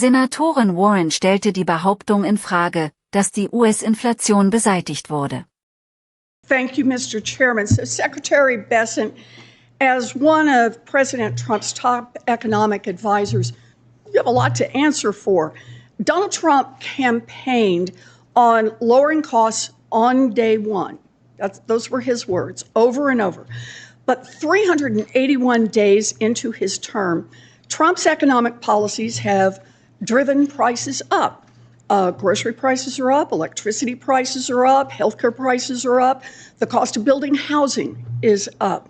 Senatorin Warren stellte die Behauptung in Frage, dass die US-Inflation beseitigt wurde. Thank you, Mr. Chairman. So Secretary Besant, as one of President Trump's top economic advisors, you have a lot to answer for. Donald Trump campaigned on lowering costs on day one. Those were his words, over and over. But 381 days into his term, Trump's economic policies have driven prices up. Grocery prices are up, electricity prices are up, healthcare prices are up, the cost of building housing is up.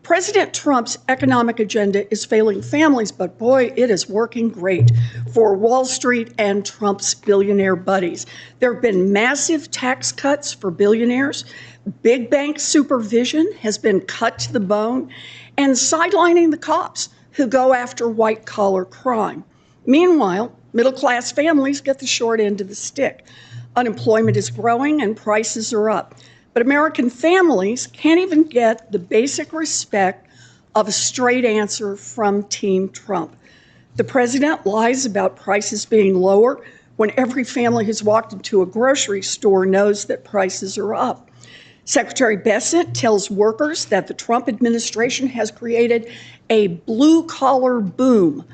President Trump's economic agenda is failing families, but boy, it is working great for Wall Street and Trump's billionaire buddies. There have been massive tax cuts for billionaires. Big bank supervision has been cut to the bone, and sidelining the cops who go after white-collar crime. Meanwhile, middle-class families get the short end of the stick. Unemployment is growing and prices are up. But American families can't even get the basic respect of a straight answer from Team Trump. The president lies about prices being lower when every family who's walked into a grocery store knows that prices are up. Secretary Besant tells workers that the Trump administration has created a blue-collar boom,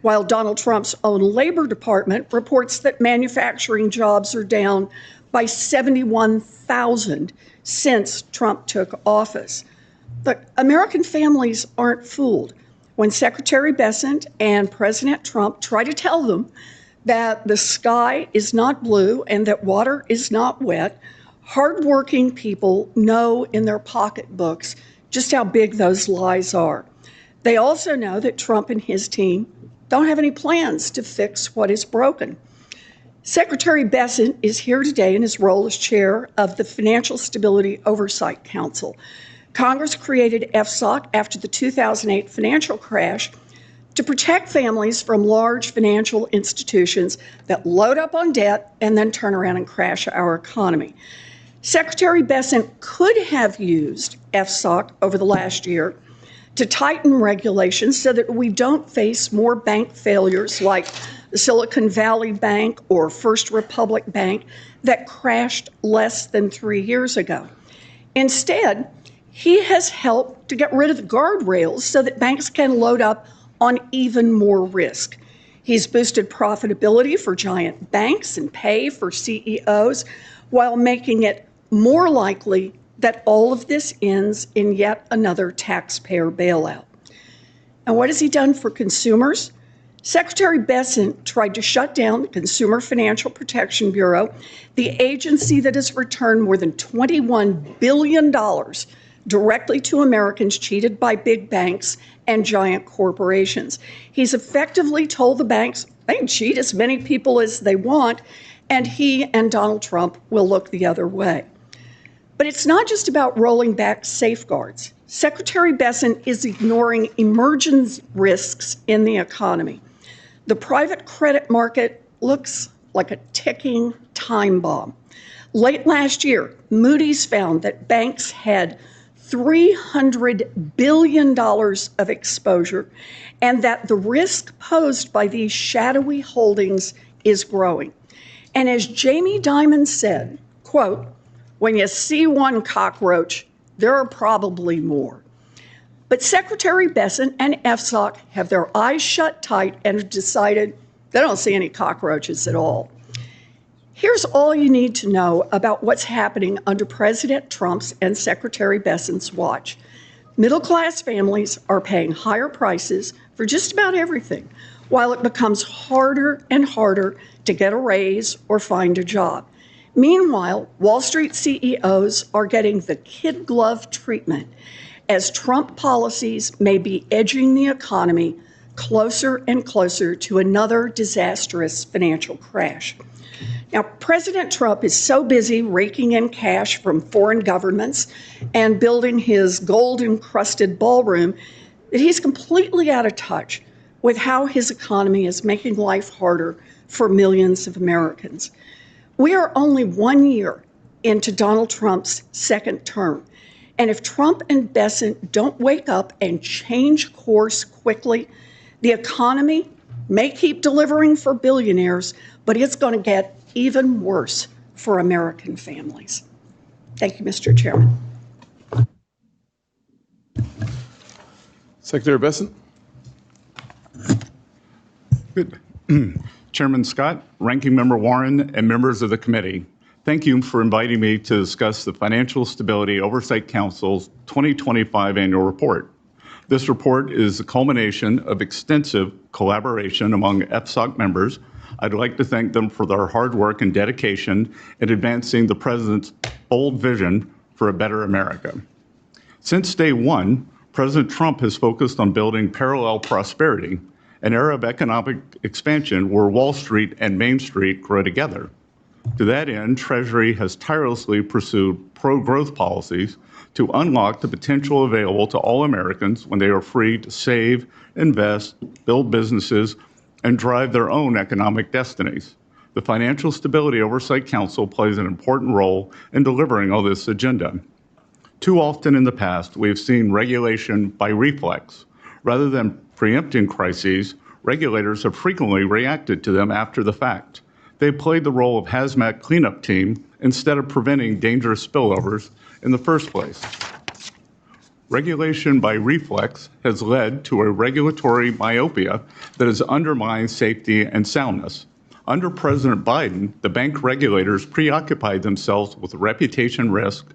while Donald Trump's own Labor Department reports that manufacturing jobs are down by 71,000 since Trump took office. But American families aren't fooled. When Secretary Besant and President Trump try to tell them that the sky is not blue and that water is not wet, hardworking people know in their pocketbooks just how big those lies are. They also know that Trump and his team don't have any plans to fix what is broken. Secretary Besant is here today in his role as chair of the Financial Stability Oversight Council. Congress created FSOC after the 2008 financial crash to protect families from large financial institutions that load up on debt and then turn around and crash our economy. Secretary Besant could have used FSOC over the last year to tighten regulations so that we don't face more bank failures like the Silicon Valley Bank or First Republic Bank that crashed less than 3 years ago. Instead, he has helped to get rid of the guardrails so that banks can load up on even more risk. He's boosted profitability for giant banks and pay for CEOs while making it more likely that all of this ends in yet another taxpayer bailout. And what has he done for consumers? Secretary Besant tried to shut down the Consumer Financial Protection Bureau, the agency that has returned more than $21 billion directly to Americans cheated by big banks and giant corporations. He's effectively told the banks they can cheat as many people as they want, and he and Donald Trump will look the other way. But it's not just about rolling back safeguards. Secretary Besant is ignoring emerging risks in the economy. The private credit market looks like a ticking time bomb. Late last year, Moody's found that banks had $300 billion of exposure and that the risk posed by these shadowy holdings is growing. And as Jamie Dimon said, quote, "When you see one cockroach, there are probably more." But Secretary Besant and FSOC have their eyes shut tight and have decided they don't see any cockroaches at all. Here's all you need to know about what's happening under President Trump's and Secretary Besant's watch. Middle-class families are paying higher prices for just about everything, while it becomes harder and harder to get a raise or find a job. Meanwhile, Wall Street CEOs are getting the kid glove treatment as Trump policies may be edging the economy closer and closer to another disastrous financial crash. Now, President Trump is so busy raking in cash from foreign governments and building his gold-encrusted ballroom that he's completely out of touch with how his economy is making life harder for millions of Americans. We are only 1 year into Donald Trump's second term. And if Trump and Besant don't wake up and change course quickly, the economy may keep delivering for billionaires, but it's going to get even worse for American families. Thank you, Mr. Chairman. Secretary Besant. Good. Chairman Scott, Ranking Member Warren, and members of the committee, thank you for inviting me to discuss the Financial Stability Oversight Council's 2025 annual report. This report is the culmination of extensive collaboration among FSOC members. I'd like to thank them for their hard work and dedication in advancing the President's bold vision for a better America. Since day one, President Trump has focused on building parallel prosperity, an era of economic expansion where Wall Street and Main Street grow together. To that end, Treasury has tirelessly pursued pro-growth policies to unlock the potential available to all Americans when they are free to save, invest, build businesses, and drive their own economic destinies. The Financial Stability Oversight Council plays an important role in delivering on this agenda. Too often in the past, we have seen regulation by reflex. Rather than preempting crises, regulators have frequently reacted to them after the fact. They played the role of hazmat cleanup team instead of preventing dangerous spillovers in the first place. Regulation by reflex has led to a regulatory myopia that has undermined safety and soundness. Under President Biden, the bank regulators preoccupied themselves with reputation risk,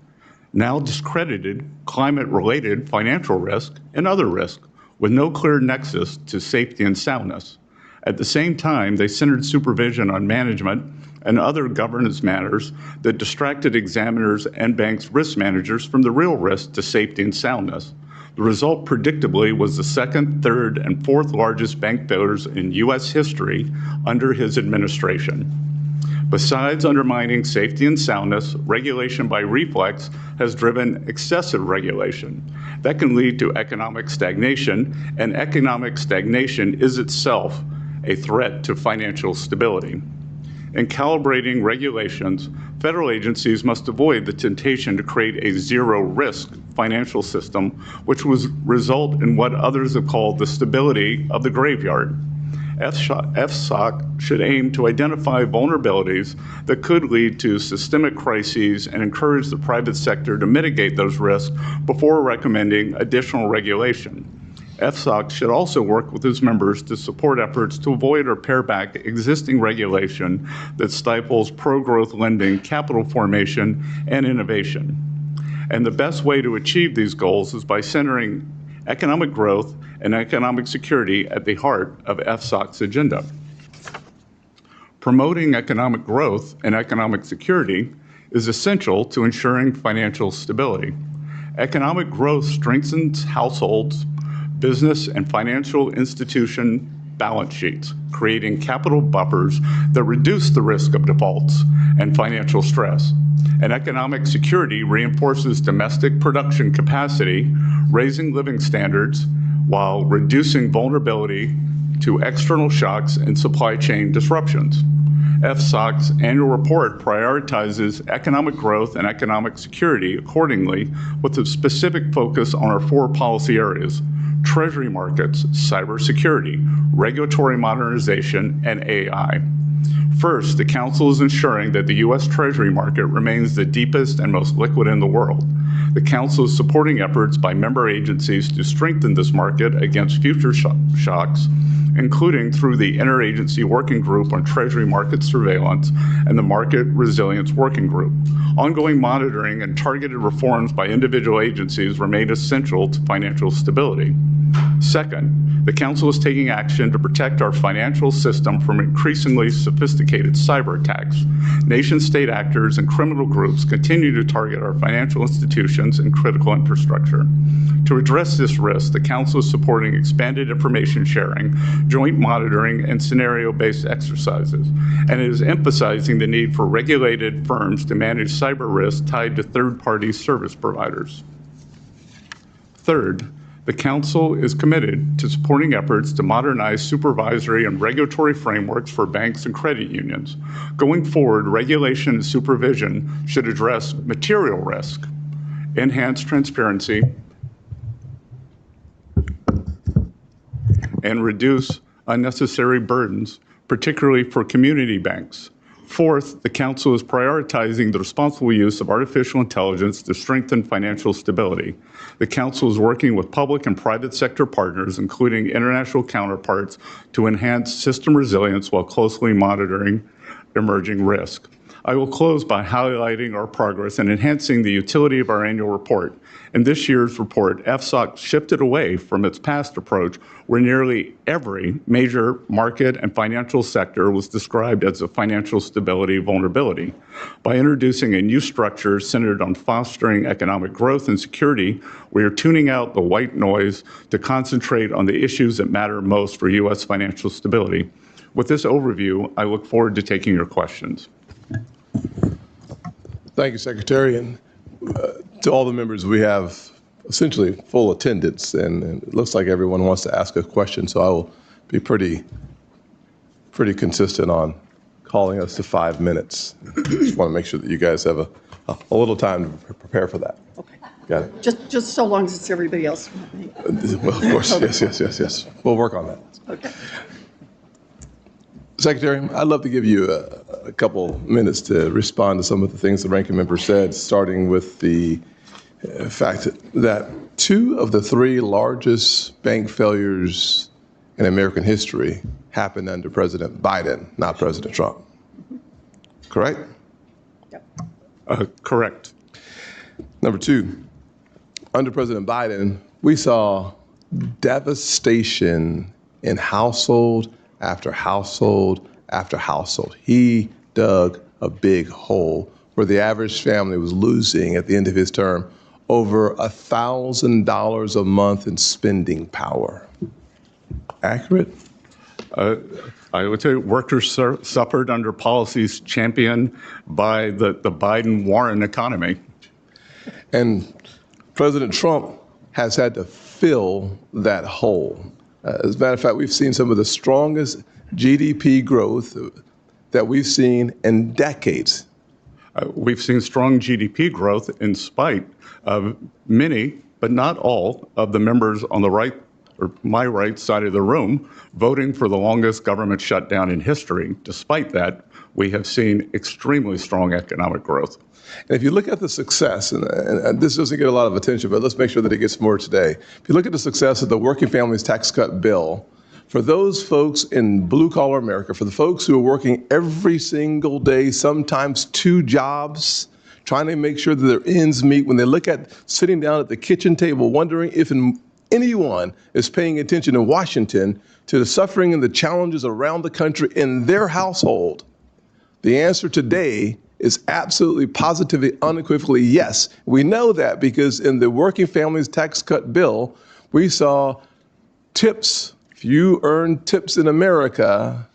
now discredited climate-related financial risk, and other risk, with no clear nexus to safety and soundness. At the same time, they centered supervision on management and other governance matters that distracted examiners and banks' risk managers from the real risk to safety and soundness. The result, predictably, was the second, third, and fourth largest bank failures in U.S. history under his administration. Besides undermining safety and soundness, regulation by reflex has driven excessive regulation. That can lead to economic stagnation, and economic stagnation is itself a threat to financial stability. In calibrating regulations, federal agencies must avoid the temptation to create a zero-risk financial system, which would result in what others have called the stability of the graveyard. FSOC should aim to identify vulnerabilities that could lead to systemic crises and encourage the private sector to mitigate those risks before recommending additional regulation. FSOC should also work with its members to support efforts to avoid or pare back existing regulation that stifles pro-growth lending, capital formation, and innovation. And the best way to achieve these goals is by centering economic growth and economic security at the heart of FSOC's agenda. Promoting economic growth and economic security is essential to ensuring financial stability. Economic growth strengthens households, business, and financial institution balance sheets, creating capital buffers that reduce the risk of defaults and financial stress. And economic security reinforces domestic production capacity, raising living standards while reducing vulnerability to external shocks and supply chain disruptions. FSOC's annual report prioritizes economic growth and economic security accordingly, with a specific focus on our four policy areas: Treasury markets, cybersecurity, regulatory modernization, and AI. First, the Council is ensuring that the U.S. Treasury market remains the deepest and most liquid in the world. The Council is supporting efforts by member agencies to strengthen this market against future shocks, including through the Interagency Working Group on Treasury Market Surveillance and the Market Resilience Working Group. Ongoing monitoring and targeted reforms by individual agencies remain essential to financial stability. Second, the Council is taking action to protect our financial system from increasingly sophisticated cyber attacks. Nation-state actors and criminal groups continue to target our financial institutions and critical infrastructure. To address this risk, the Council is supporting expanded information sharing, joint monitoring, and scenario-based exercises, and it is emphasizing the need for regulated firms to manage cyber risk tied to third-party service providers. Third, the Council is committed to supporting efforts to modernize supervisory and regulatory frameworks for banks and credit unions. Going forward, regulation and supervision should address material risk, enhance transparency, and reduce unnecessary burdens, particularly for community banks. Fourth, the Council is prioritizing the responsible use of artificial intelligence to strengthen financial stability. The Council is working with public and private sector partners, including international counterparts, to enhance system resilience while closely monitoring emerging risk. I will close by highlighting our progress in enhancing the utility of our annual report. In this year's report, FSOC shifted away from its past approach, where nearly every major market and financial sector was described as a financial stability vulnerability. By introducing a new structure centered on fostering economic growth and security, we are tuning out the white noise to concentrate on the issues that matter most for U.S. financial stability. With this overview, I look forward to taking your questions. Thank you, Secretary. And to all the members, we have essentially full attendance, and it looks like everyone wants to ask a question, so I will be pretty consistent on calling us to 5 minutes. Just want to make sure that you guys have a little time to prepare for that. Okay. Got it? Just so long as it's everybody else. Well, of course, yes. We'll work on that. Okay. Secretary, I'd love to give you a couple minutes to respond to some of the things the ranking member said, starting with the fact that 2 of the 3 largest bank failures in American history happened under President Biden, not President Trump. Correct? Yep. Correct. Number 2, under President Biden, we saw devastation in household after household after household. He dug a big hole where the average family was losing at the end of his term over $1,000 a month in spending power. Accurate? I would say workers suffered under policies championed by the Biden-Warren economy. And President Trump has had to fill that hole. As a matter of fact, we've seen some of the strongest GDP growth that we've seen in decades. We've seen strong GDP growth in spite of many, but not all, of the members on the right, or my right side of the room, voting for the longest government shutdown in history. Despite that, we have seen extremely strong economic growth. And if you look at the success, and this doesn't get a lot of attention, but let's make sure that it gets more today. If you look at the success of the Working Families Tax Cut bill, for those folks in blue-collar America, for the folks who are working every single day, sometimes 2 jobs, trying to make sure that their ends meet, when they look at sitting down at the kitchen table, wondering if anyone is paying attention in Washington to the suffering and the challenges around the country in their household, the answer today is absolutely, positively, unequivocally yes. We know that because in the Working Families Tax Cut bill, we saw tips. If you earn tips in America,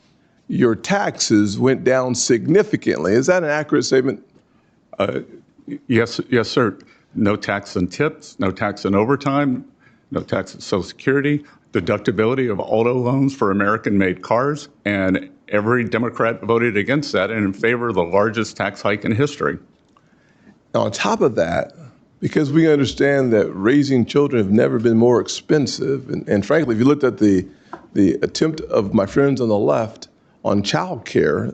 your taxes went down significantly. Is that an accurate statement? Yes, sir. No tax on tips, no tax on overtime, no tax on Social Security, deductibility of auto loans for American-made cars, and every Democrat voted against that and in favor of the largest tax hike in history. Now, on top of that, because we understand that raising children have never been more expensive, and frankly, if you looked at the attempt of my friends on the left on child care,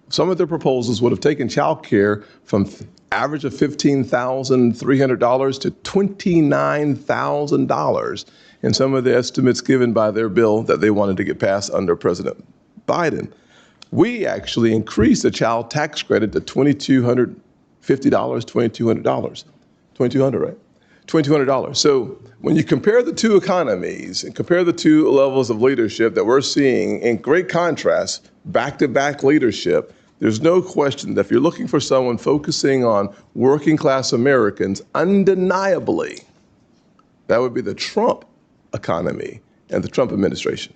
some of their proposals would have taken child care from average of $15,300 to $29,000 in some of the estimates given by their bill that they wanted to get passed under President Biden. We actually increased the child tax credit to $2,250, $2,200, right? $2,200. So when you compare the 2 economies and compare the 2 levels of leadership that we're seeing in great contrast, back-to-back leadership, there's no question that if you're looking for someone focusing on working class Americans, undeniably, that would be the Trump economy and the Trump administration.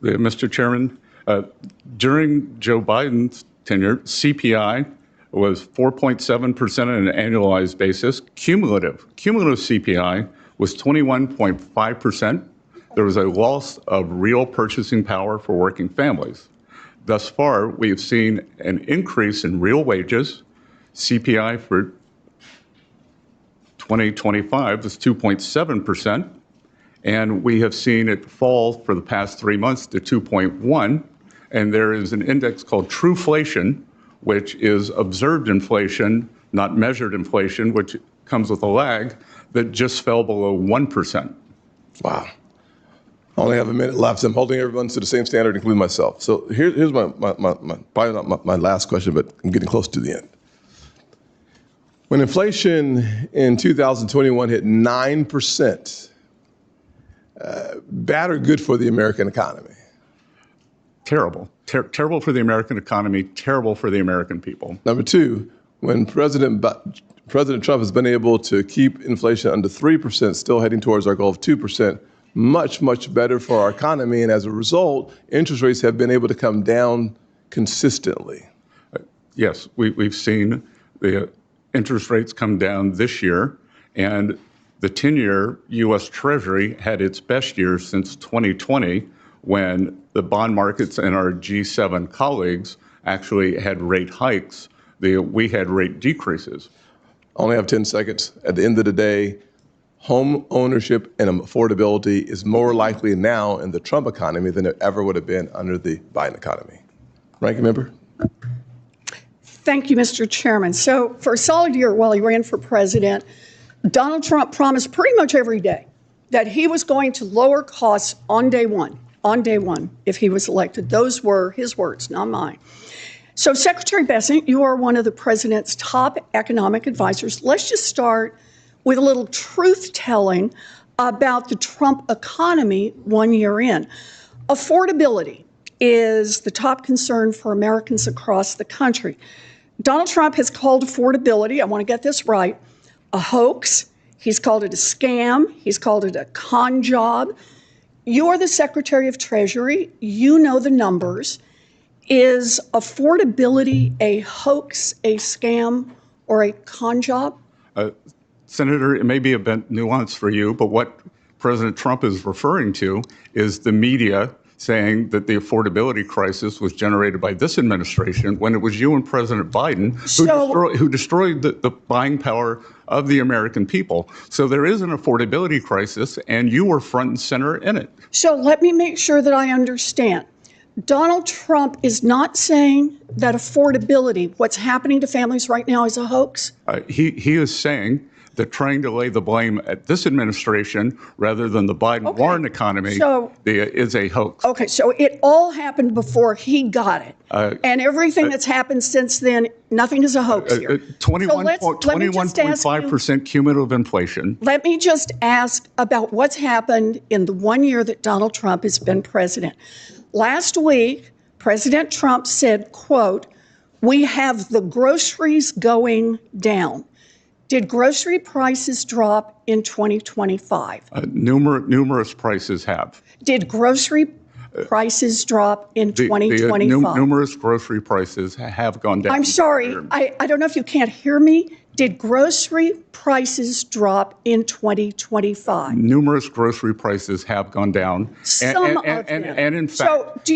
Mr. Chairman, during Joe Biden's tenure, CPI was 4.7% on an annualized basis. Cumulative CPI was 21.5%. There was a loss of real purchasing power for working families. Thus far, we have seen an increase in real wages. CPI for 2025 was 2.7%, And we have seen it fall for the past 3 months to 2.1. And there is an index called Truflation, which is observed inflation, not measured inflation, which comes with a lag, that just fell below 1%. Wow. I only have a minute left. I'm holding everyone to the same standard, including myself. So here's my probably not my last question, but I'm getting close to the end. When inflation in 2021 hit 9%, bad or good for the American economy? Terrible. Terrible for the American economy, terrible for the American people. Number two, when President Trump has been able to keep inflation under 3%, still heading towards our goal of 2%, much, much better for our economy. And as a result, interest rates have been able to come down consistently. Yes, we've seen the interest rates come down this year, and the 10-year U.S. Treasury had its best year since 2020, when the bond markets and our G7 colleagues actually had rate hikes. We had rate decreases. I only have 10 seconds. At the end of the day, home ownership and affordability is more likely now in the Trump economy than it ever would have been under the Biden economy. Ranking member? Thank you, Mr. Chairman. So for a solid year while he ran for president, Donald Trump promised pretty much every day that he was going to lower costs on day one, if he was elected. Those were his words, not mine. So Secretary Besant, you are one of the president's top economic advisors. Let's just start with a little truth-telling about the Trump economy 1 year in. Affordability is the top concern for Americans across the country. Donald Trump has called affordability, I want to get this right, a hoax. He's called it a scam. He's called it a con job. You're the Secretary of Treasury. You know the numbers. Is affordability a hoax, a scam, or a con job? Senator, it may be a bit nuanced for you, but what President Trump is referring to is the media saying that the affordability crisis was generated by this administration when it was you and President Biden who destroyed the buying power of the American people. So there is an affordability crisis, and you were front and center in it. So let me make sure that I understand. Donald Trump is not saying that affordability, what's happening to families right now, is a hoax? He is saying that trying to lay the blame at this administration rather than the Biden-Warren economy is a hoax. Okay, so it all happened before he got it. And everything that's happened since then, nothing is a hoax here. 21.5% cumulative inflation. Let me just ask about what's happened in the 1 year that Donald Trump has been president. Last week, President Trump said, quote, "We have the groceries going down." Did grocery prices drop in 2025? Numerous prices have. Did grocery prices drop in 2025? Numerous grocery prices have gone down. I'm sorry, I don't know if you can't hear me. Did grocery prices drop in 2025? Numerous grocery prices have gone down. Some of them. And in fact,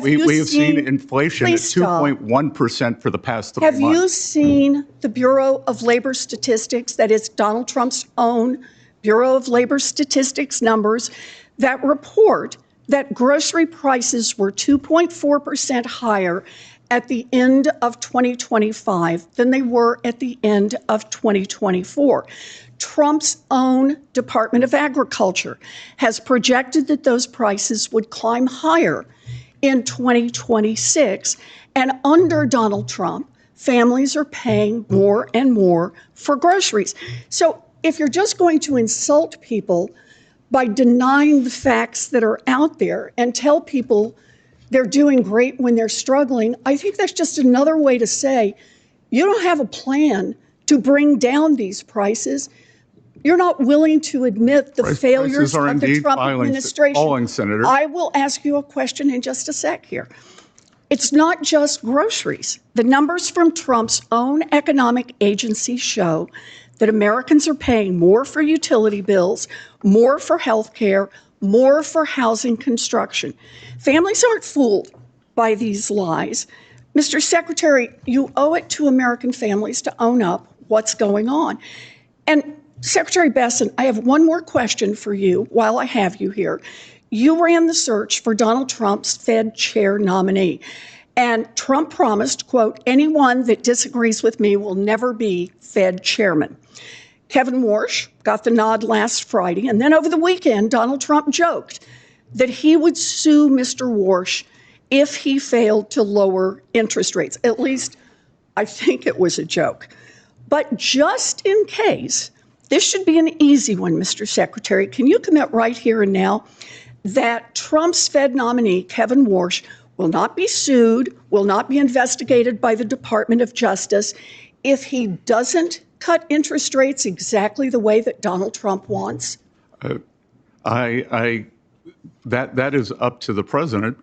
we have seen inflation at 2.1% for the past 3 months. Have you seen the Bureau of Labor Statistics, that is Donald Trump's own Bureau of Labor Statistics numbers, that report that grocery prices were 2.4% higher at the end of 2025 than they were at the end of 2024. Trump's own Department of Agriculture has projected that those prices would climb higher in 2026. And under Donald Trump, families are paying more and more for groceries. So if you're just going to insult people by denying the facts that are out there and tell people they're doing great when they're struggling, I think that's just another way to say you don't have a plan to bring down these prices. You're not willing to admit the failures of the Trump administration. Senator. I will ask you a question in just a sec here. It's not just groceries. The numbers from Trump's own economic agency show that Americans are paying more for utility bills, more for health care, more for housing construction. Families aren't fooled by these lies. Mr. Secretary, you owe it to American families to own up what's going on. And Secretary Besant, I have one more question for you while I have you here. You ran the search for Donald Trump's Fed chair nominee, and Trump promised, quote, anyone that disagrees with me will never be Fed chairman. Kevin Warsh got the nod last Friday, and then over the weekend, Donald Trump joked that he would sue Mr. Warsh if he failed to lower interest rates. At least, I think it was a joke. But just in case, this should be an easy one, Mr. Secretary. Can you commit right here and now that Trump's Fed nominee, Kevin Warsh, will not be sued, will not be investigated by the Department of Justice if he doesn't cut interest rates exactly the way that Donald Trump wants? That is up to the president.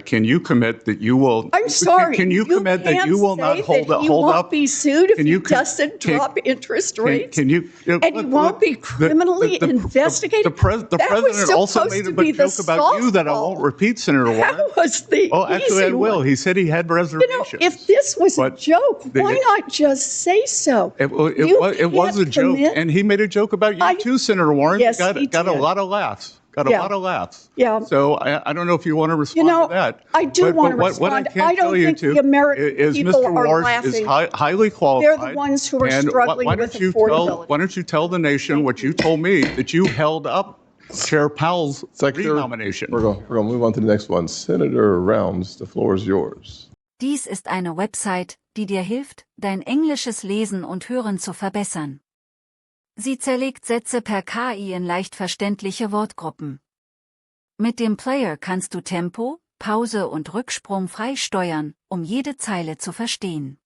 Can you commit that you will? I'm sorry. Can you commit that you will not hold up? He won't be sued if he doesn't drop interest rates. And he won't be criminally investigated. The president also made a joke about you that I won't repeat, Senator Warren. That was the actually, I will. one. He said he had reservations. If this was a joke, why not just say so? It was a joke, and he made a joke about you too, Senator Warren. Yes, he got a lot of laughs. Got a lot of laughs. Yeah. So I don't know if you want to respond to that. I do want to respond. What I can tell you the American people Mr. are Warsh laughing. is highly qualified. They're the ones who are struggling with affordability. Why don't you tell the nation what you told me, that you held up Chair Powell's renomination? We're going to move on to the next one. Senator Rounds, the floor is yours. Dies ist eine Website, die dir hilft, dein englisches Lesen und Hören zu verbessern. Sie zerlegt Sätze per KI in leicht verständliche Wortgruppen. Mit dem Player kannst du Tempo, Pause und Rücksprung frei steuern, um jede Zeile zu verstehen.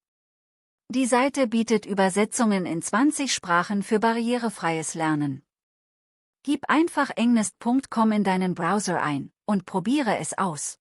Die Seite bietet Übersetzungen in 20 Sprachen für barrierefreies Lernen. Gib einfach englist.com in deinen Browser ein und probiere es aus.